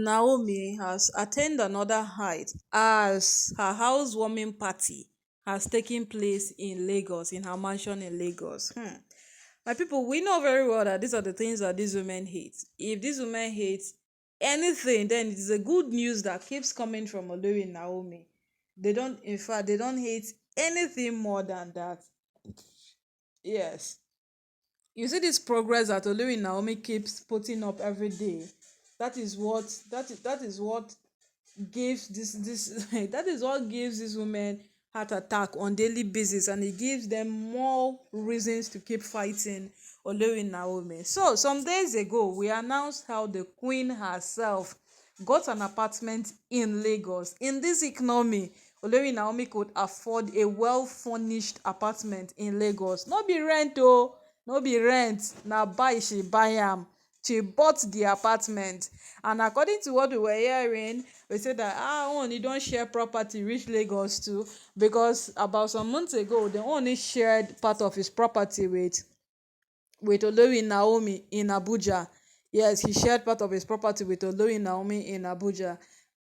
Naomi has attained another height as her housewarming party has taken place in Lagos, in her mansion in Lagos. My people, we know very well that these are the things that these women hate. If these women hate anything, then it is a good news that keeps coming from Olori Naomi. They don't, in fact, they don't hate anything more than that. Yes. You see this progress that Olori Naomi keeps putting up every day. That is what gives this that is what gives these women heart attack on daily basis, and it gives them more reasons to keep fighting Olori Naomi. So some days ago we announced how the queen herself got an apartment in Lagos. In this economy, Olori Naomi could afford a well furnished apartment in Lagos. No be rent oh, no be rent, na buy she buy am. She bought the apartment, and according to what we were hearing, we said that Ooni don share property reach Lagos too, because about some months ago the Ooni shared part of his property with Olori Naomi in Abuja. Yes, he shared part of his property with Olori Naomi in Abuja.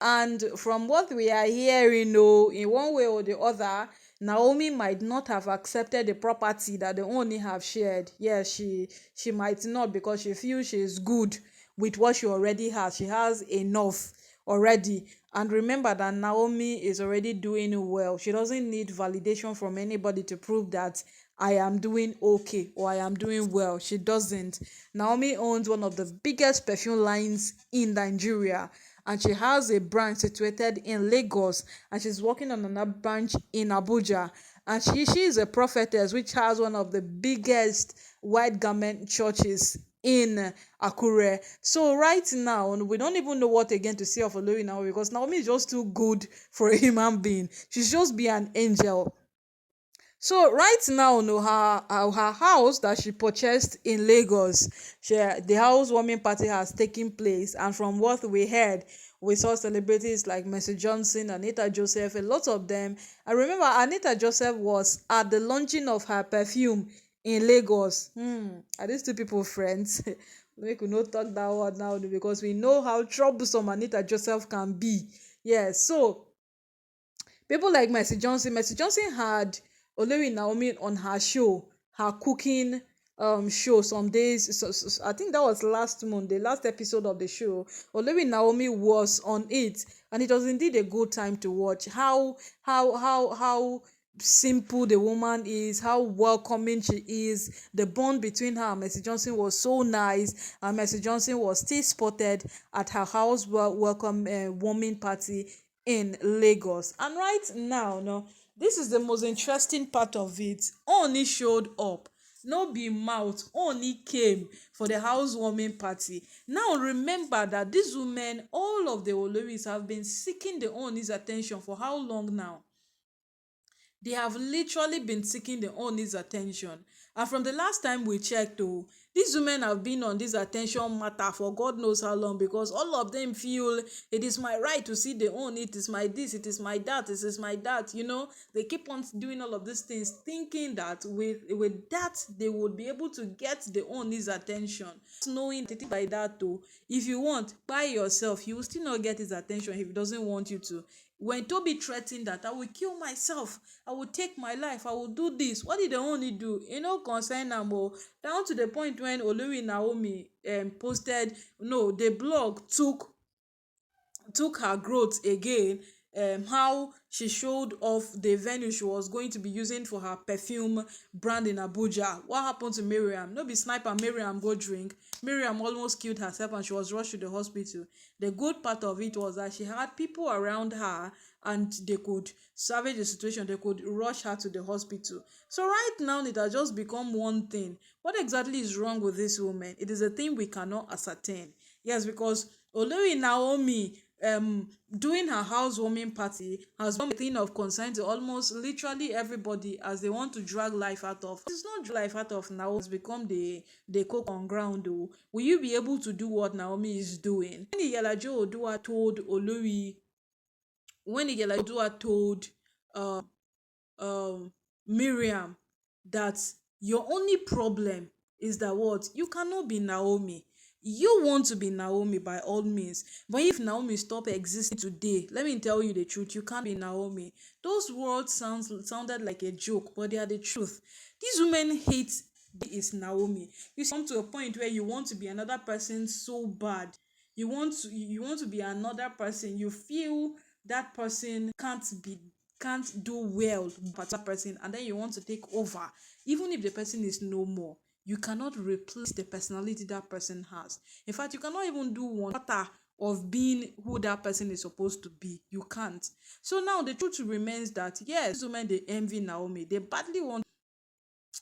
And from what we are hearing, no, in one way or the other, Naomi might not have accepted the property that the Ooni have shared. Yes, she might not, because she feels she is good with what she already has. She has enough already. And remember that Naomi is already doing well. She doesn't need validation from anybody to prove that I am doing okay or I am doing well. She doesn't. Naomi owns one of the biggest perfume lines in Nigeria, and she has a branch situated in Lagos, and she's working on another branch in Abuja. And she is a prophetess which has one of the biggest white garment churches in Akure. So right now we don't even know what again to say of Olori now, because Naomi is just too good for a human being. She's just be an angel. So right now, no, her house that she purchased in Lagos, the housewarming party has taken place, and from what we heard, we saw celebrities like Mercy Johnson, Anita Joseph, a lot of them. I remember Anita Joseph was at the launching of her perfume in Lagos. Are these two people friends? We could not talk that word now, because we know how troublesome Anita Joseph can be. Yes, so people like Mercy Johnson had Olori Naomi on her show, her cooking show some days. I think that was last month, the last episode of the show. Olori Naomi was on it, and it was indeed a good time to watch. How simple the woman is, how welcoming she is. The bond between her and Mercy Johnson was so nice, and Mercy Johnson was still spotted at her house welcome warming party in Lagos. And right now, no, this is the most interesting part of it. Ooni showed up. No be mouth. Ooni came for the housewarming party. Now remember that these women, all of the Oloris, have been seeking the Ooni's attention for how long now? They have literally been seeking the Ooni's attention. And from the last time we checked, oh, these women have been on this attention matter for God knows how long, because all of them feel it is my right to see the Ooni, it is my this, it is my that, it is my that, They keep on doing all of these things, thinking that with that, they would be able to get the Ooni's attention. Knowing that by that, too, if you want, by yourself, you will still not get his attention if he doesn't want you to. When Tobi threatened that I will kill myself, I will take my life, I will do this, what did the Ooni do? Concern am down to the point when Olori Naomi posted, no, the blog took her growth again, how she showed off the venue she was going to be using for her perfume brand in Abuja. What happened to Mariam? No be sniper Mariam go drink. Mariam almost killed herself and she was rushed to the hospital. The good part of it was that she had people around her, and they could salvage the situation. They could rush her to the hospital. So right now it has just become one thing. What exactly is wrong with this woman? It is a thing we cannot ascertain. Yes, because Olori Naomi doing her housewarming party has become a thing of concern to almost literally everybody, as they want to drag life out of. It's not drag life out of Naomi. It's become the coke on ground though. Will you be able to do what Naomi is doing? When Iyalajo Oduwa told Olori, when Iyalajo Oduwa told Miriam that your only problem is that what you cannot be Naomi. You want to be Naomi by all means. But if Naomi stop existing today, let me tell you the truth, you can't be Naomi. Those words sounded like a joke, but they are the truth. These women hate is Naomi. You come to a point where you want to be another person so bad. You want to be another person. You feel that person can't do well but that person, and then you want to take over even if the person is no more. You cannot replace the personality that person has. In fact, you cannot even do one quarter of being who that person is supposed to be. You can't. So now the truth remains that yes, women, they envy Naomi. They badly want,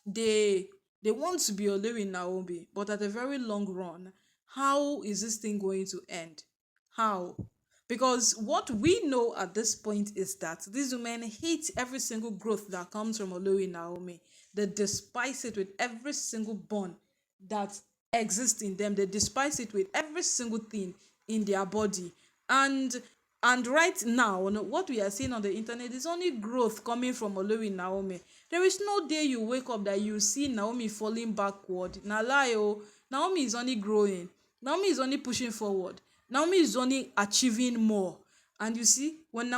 they they want to be Olori Naomi, but at a very long run, how is this thing going to end? How? Because what we know at this point is that these women hate every single growth that comes from Olori Naomi. They despise it with every single bone that exists in them. They despise it with every single thing in their body. And and right now, what we are seeing on the internet is only growth coming from Olori Naomi. There is no day you wake up that you see Naomi falling backward. Na lie oh. Naomi is only growing. Naomi is only pushing forward. Naomi is only achieving more. And you see, when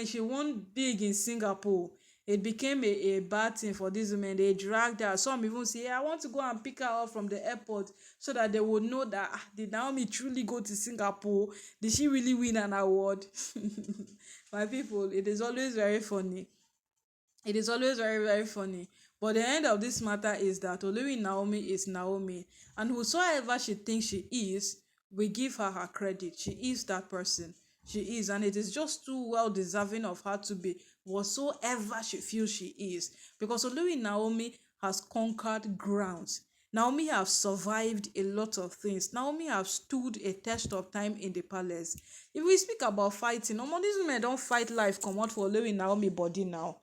she won big in Singapore, it became a bad thing for these women. They dragged her. Some even say, "Yeah, I want to go and pick her up from the airport so that they would know that did Naomi truly go to Singapore? Did she really win an award?" My people, it is always very funny. It is always very, very funny. But the end of this matter is that Olori Naomi is Naomi. And whosoever she thinks she is, we give her her credit. She is that person. She is. And it is just too well deserving of her to be whatsoever she feels she is. Because Olori Naomi has conquered grounds. Naomi has survived a lot of things. Naomi has stood a test of time in the palace. If we speak about fighting, these women don't fight life come out for Olori Naomi body now.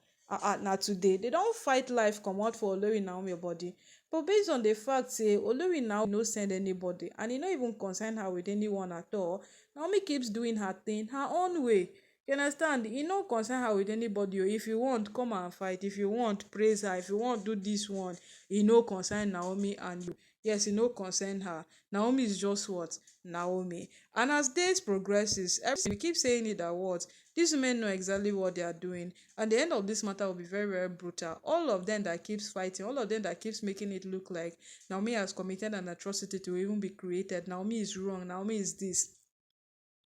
Now today they don't fight life come out for Olori Naomi body, but based on the fact say Olori Naomi no send anybody and e no even concern her with anyone at all. Naomi keeps doing her thing her own way. You understand? E no concern her with anybody. If you want, come and fight. If you want, praise her. If you want, do this one. E no concern Naomi and you. Yes, e no concern her. Naomi is just what? Naomi. And as days progresses, we keep saying it that what? These women know exactly what they are doing. And the end of this matter will be very, very brutal. All of them that keeps fighting, all of them that keeps making it look like Naomi has committed an atrocity to even be created. Naomi is wrong. Naomi is this.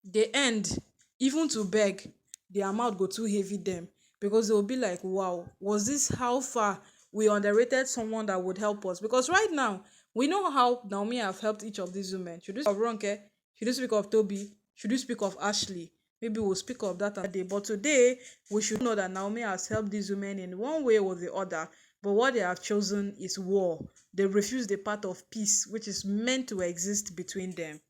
They end even to beg, their mouth go too heavy them, because they will be like, wow, was this how far we underrated someone that would help us? Because right now we know how Naomi have helped each of these women. Should you speak of Ronke? Should you speak of Tobi? Should you speak of Ashley? Maybe we'll speak of that another day. But today we should know that Naomi has helped these women in one way or the other. But what they have chosen is war. They refuse the path of peace which is meant to exist between them.